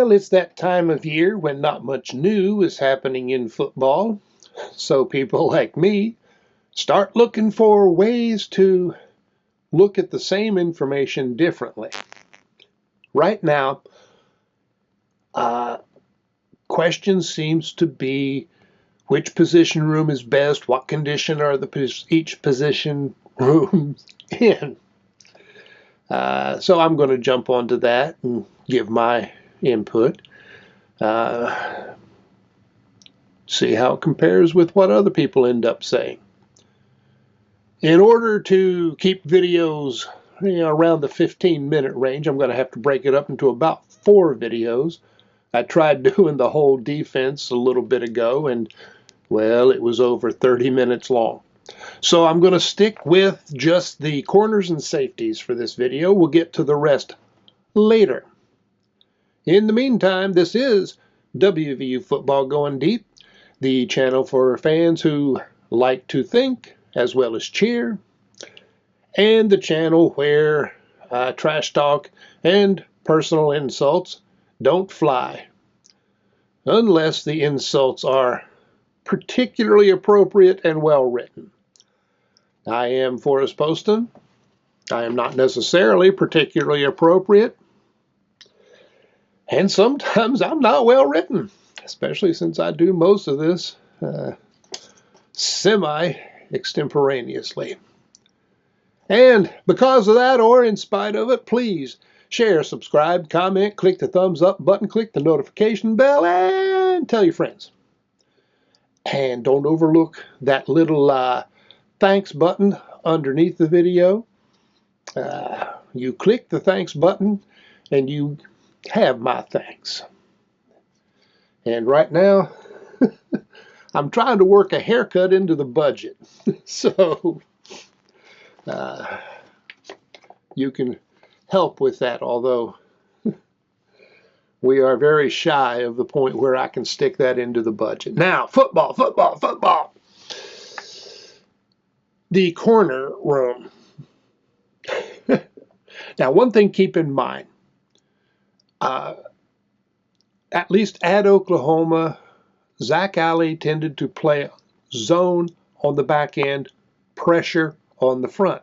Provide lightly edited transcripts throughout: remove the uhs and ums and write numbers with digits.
Well, it's that time of year when not much new is happening in football, so people like me start looking for ways to look at the same information differently. Right now, question seems to be which position room is best, what condition are each position room in. So I'm going to jump onto that and give my input. See how it compares with what other people end up saying. In order to keep videos around the 15-minute range, I'm going to have to break it up into about 4 videos. I tried doing the whole defense a little bit ago, and, well, it was over 30 minutes long. So I'm going to stick with just the corners and safeties for this video. We'll get to the rest later. In the meantime, this is WVU Football Going Deep, the channel for fans who like to think as well as cheer, and the channel where trash talk and personal insults don't fly, unless the insults are particularly appropriate and well written. I am Forrest Poston. I am not necessarily particularly appropriate, and sometimes I'm not well written, especially since I do most of this semi-extemporaneously. And because of that, or in spite of it, please share, subscribe, comment, click the thumbs up button, click the notification bell, and tell your friends. And don't overlook that little thanks button underneath the video. You click the thanks button and you have my thanks. And right now, I'm trying to work a haircut into the budget. So you can help with that, although we are very shy of the point where I can stick that into the budget. Now, football. The corner room. Now, one thing keep in mind, at least at Oklahoma, Zach Alley tended to play zone on the back end, pressure on the front.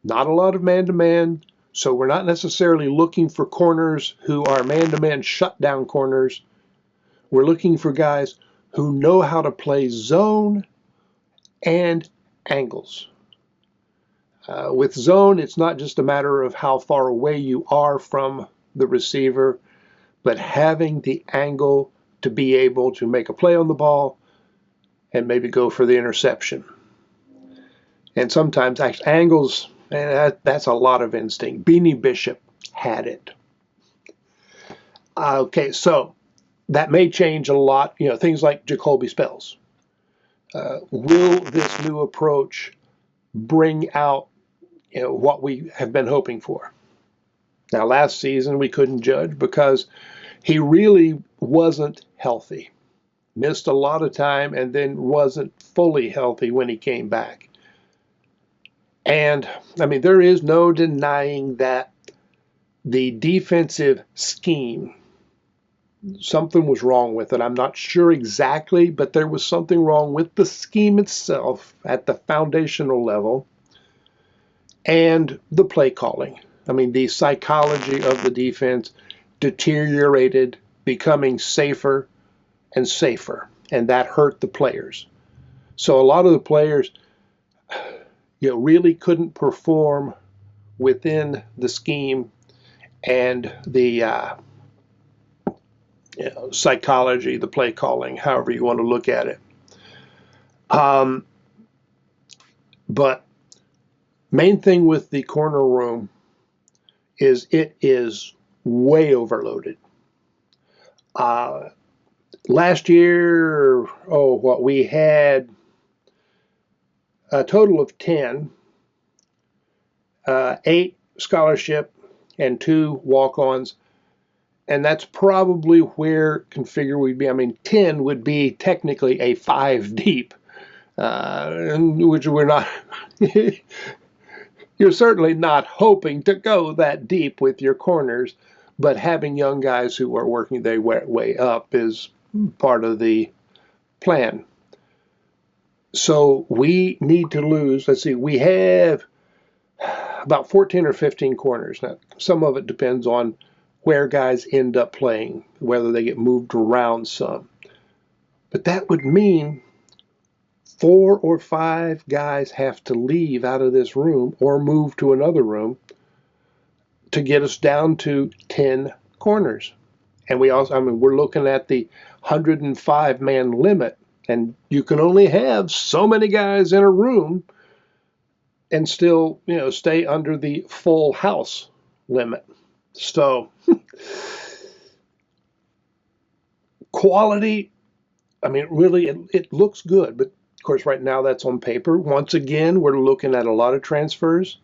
Not a lot of man-to-man, so we're not necessarily looking for corners who are man-to-man shutdown corners. We're looking for guys who know how to play zone and angles. With zone, it's not just a matter of how far away you are from the receiver, but having the angle to be able to make a play on the ball and maybe go for the interception. And sometimes angles, and that's a lot of instinct. Beanie Bishop had it. Okay, so that may change a lot. Things like Jacoby Spells. Will this new approach bring out what we have been hoping for? Now, last season we couldn't judge because he really wasn't healthy. Missed a lot of time and then wasn't fully healthy when he came back. And, I mean, there is no denying that the defensive scheme, something was wrong with it. I'm not sure exactly, but there was something wrong with the scheme itself at the foundational level and the play calling. I mean, the psychology of the defense deteriorated, becoming safer and safer, and that hurt the players. So a lot of the players really couldn't perform within the scheme and the psychology, the play calling, however you want to look at it. But main thing with the corner room is it is way overloaded. Last year, we had a total of 10, 8 scholarship and 2 walk-ons, and that's probably where configure would be. I mean, 10 would be technically a 5 deep, which we're not. You're certainly not hoping to go that deep with your corners, But having young guys who are working their way up is part of the plan. So we need to lose, let's see, we have about 14 or 15 corners. Now, some of it depends on where guys end up playing, whether they get moved around some. But that would mean 4 or 5 guys have to leave out of this room or move to another room to get us down to 10 corners. And we also, I mean, we're looking at the 105-man limit, and you can only have so many guys in a room and still, stay under the full house limit. So quality, I mean, really, it looks good, but of course, right now that's on paper. Once again, we're looking at a lot of transfers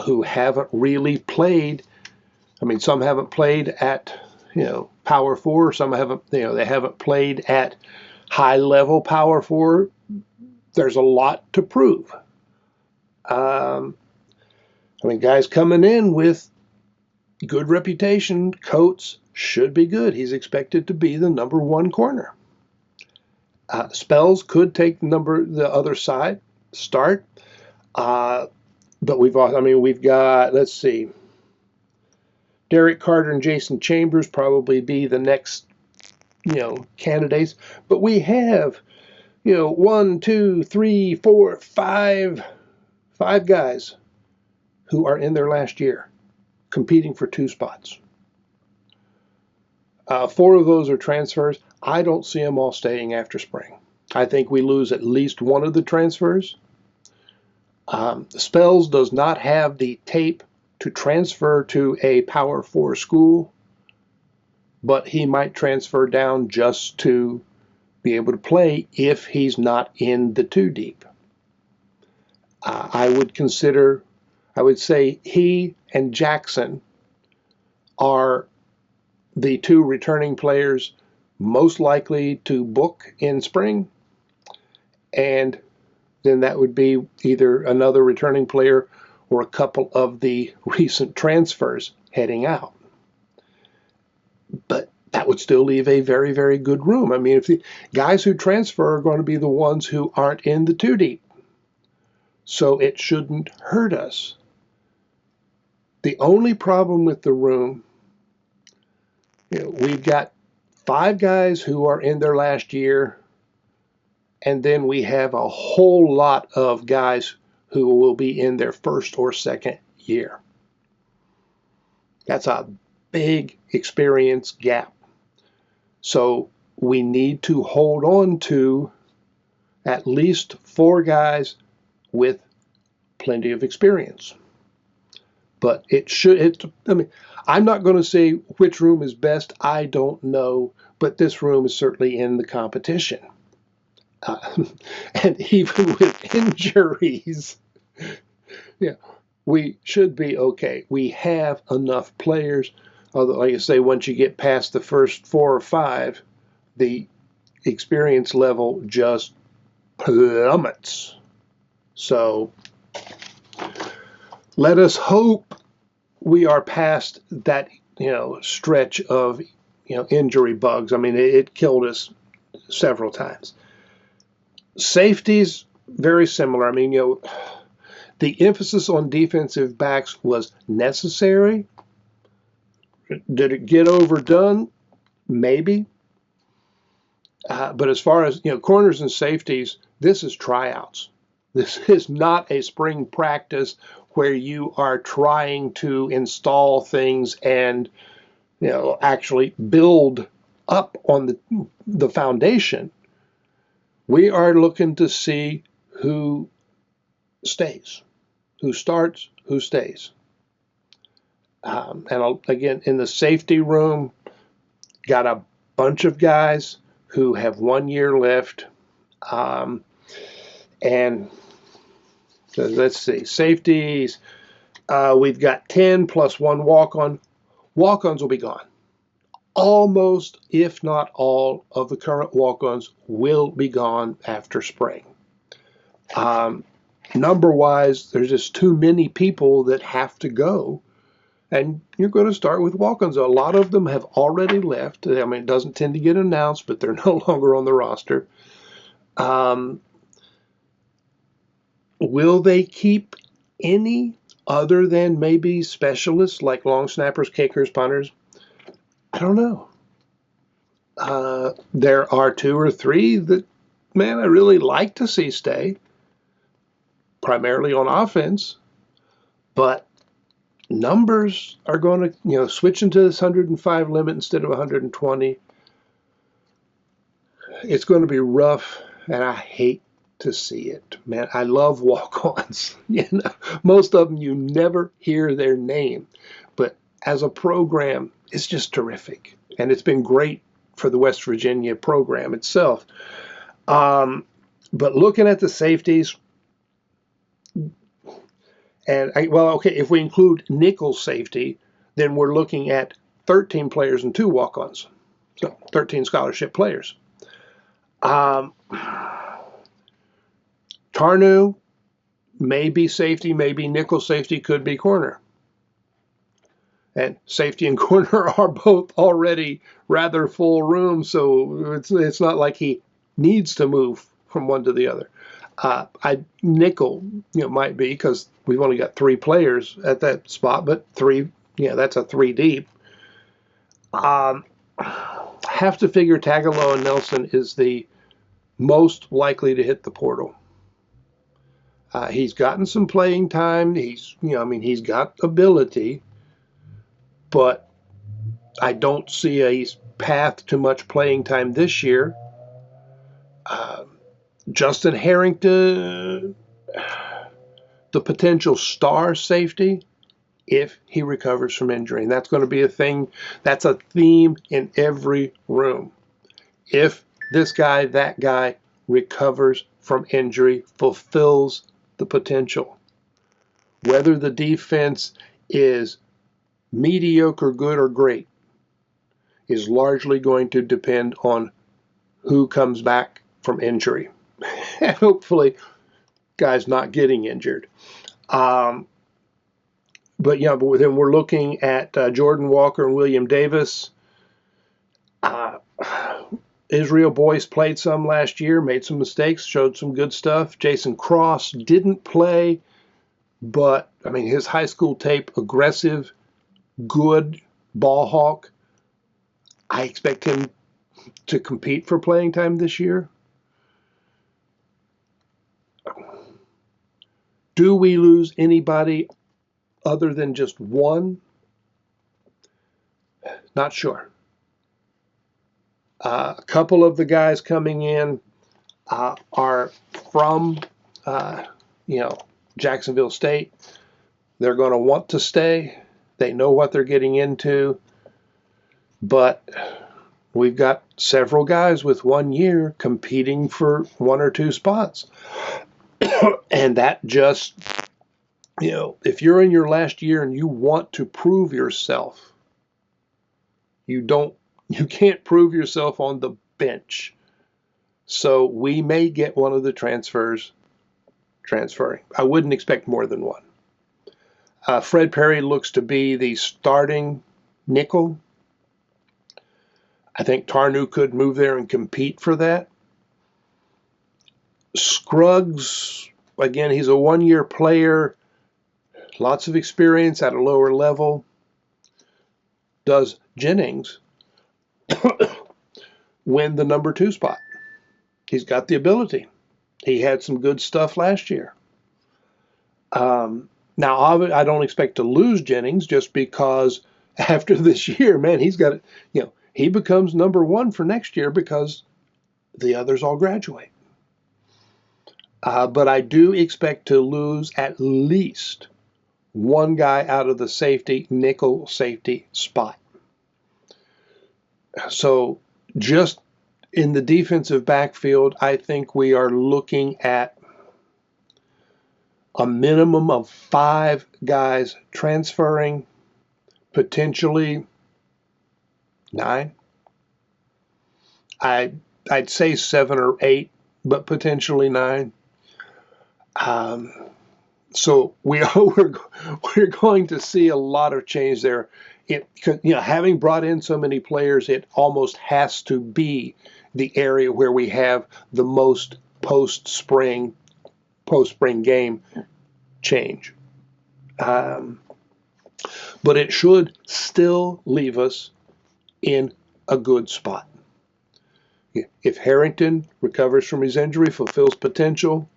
who haven't really played. I mean, some haven't played at, Power Four. Some haven't, they haven't played at high level Power Four. There's a lot to prove. I mean, guys coming in with good reputation. Coates should be good. He's expected to be the number 1 corner. Spells could take the other side, start. But we've got, let's see, Derek Carter and Jason Chambers probably be the next, candidates. But we have, 1, 2, 3, 4, 5 guys who are in their last year competing for 2 spots. 4 of those are transfers. I don't see them all staying after spring. I think we lose at least one of the transfers. Spells does not have the tape to transfer to a Power 4 school, but he might transfer down just to be able to play if he's not in the 2 deep. I would say he and Jackson are the 2 returning players most likely to book in spring, and then that would be either another returning player or a couple of the recent transfers heading out. But that would still leave a very, very good room. I mean, if the guys who transfer are going to be the ones who aren't in the 2 deep, so it shouldn't hurt us. The only problem with the room, we've got 5 guys who are in their last year, and then we have a whole lot of guys who will be in their first or second year. That's a big experience gap. So we need to hold on to at least 4 guys with plenty of experience. But I'm not going to say which room is best. I don't know, but this room is certainly in the competition. And even with injuries, we should be okay. We have enough players. Although, like I say, once you get past the first 4 or 5, the experience level just plummets. So let us hope we are past that, stretch of, injury bugs. I mean, it killed us several times. Safeties, very similar. I mean, the emphasis on defensive backs was necessary. Did it get overdone? Maybe. But as far as, corners and safeties, this is tryouts. This is not a spring practice where you are trying to install things and, actually build up on the foundation. We are looking to see who stays, who starts, who stays. And again, in the safety room, got a bunch of guys who have 1 year left. And let's see, safeties, we've got 10 plus 1 walk-on. Walk-ons will be gone. Almost, if not all, of the current walk-ons will be gone after spring. Number-wise, there's just too many people that have to go And you're going to start with walk-ons. A lot of them have already left. I mean, it doesn't tend to get announced, but they're no longer on the roster. Will they keep any other than maybe specialists like long snappers, kickers, punters? I don't know. There are 2 or 3 that, man, I really like to see stay, primarily on offense, but numbers are going to, switching to this 105 limit instead of 120. It's going to be rough, and I hate to see it. Man, I love walk-ons. Most of them you never hear their name, but as a program, it's just terrific, and it's been great for the West Virginia program itself. But looking at the safeties, and if we include nickel safety, then we're looking at 13 players and 2 walk-ons, so 13 scholarship players. Tarnu, maybe safety, maybe nickel safety, could be corner. And safety and corner are both already rather full rooms, so it's not like he needs to move from one to the other. Nickel, might be, because we've only got 3 players at that spot, but 3, that's a 3 deep. Have to figure Tagaloa and Nelson is the most likely to hit the portal. He's gotten some playing time. He's got ability, but I don't see a path to much playing time this year. Justin Harrington, the potential star safety, if he recovers from injury. And that's going to be a thing. That's a theme in every room. If this guy, that guy recovers from injury, fulfills the potential. Whether the defense is mediocre, good, or great is largely going to depend on who comes back from injury. And hopefully, guys not getting injured. But then we're looking at Jordan Walker and William Davis. Israel Boyce played some last year, made some mistakes, showed some good stuff. Jason Cross didn't play, but his high school tape, aggressive, good ball hawk. I expect him to compete for playing time this year. Do we lose anybody other than just one? Not sure. A couple of the guys coming in are from, Jacksonville State. They're going to want to stay. They know what they're getting into. But we've got several guys with 1 year competing for 1 or 2 spots. And that just, if you're in your last year and you want to prove yourself, you can't prove yourself on the bench. So we may get one of the transfers transferring. I wouldn't expect more than one. Fred Perry looks to be the starting nickel. I think Tarnu could move there and compete for that. Scruggs, again, he's a 1 year player, lots of experience at a lower level. Does Jennings win the number 2 spot? He's got the ability. He had some good stuff last year. Now, I don't expect to lose Jennings just because after this year, man, he's got it. He becomes number 1 for next year because the others all graduate. But I do expect to lose at least 1 guy out of the nickel safety spot. So just in the defensive backfield, I think we are looking at a minimum of 5 guys transferring, potentially 9. I'd say 7 or 8, but potentially 9. So we're going to see a lot of change there. Having brought in so many players, it almost has to be the area where we have the most post-spring game change. But it should still leave us in a good spot. If Harrington recovers from his injury, fulfills potential,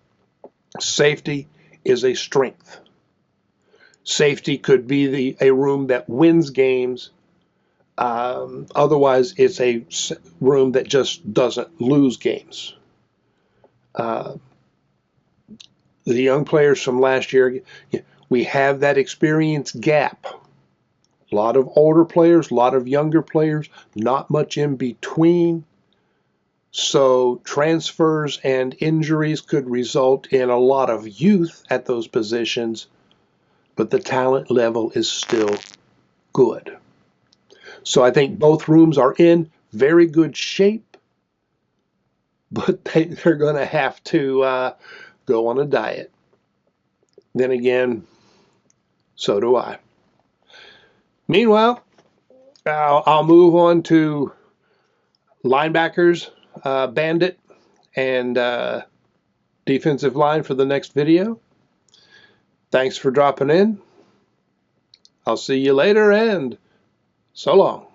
safety is a strength. Safety could be a room that wins games. Otherwise, it's a room that just doesn't lose games. The young players from last year, we have that experience gap. A lot of older players, a lot of younger players, not much in between. So transfers and injuries could result in a lot of youth at those positions, but the talent level is still good. So I think both rooms are in very good shape, but they're going to have to go on a diet. Then again, so do I. Meanwhile, I'll move on to linebackers, bandit, and defensive line for the next video. Thanks for dropping in. I'll see you later, and so long.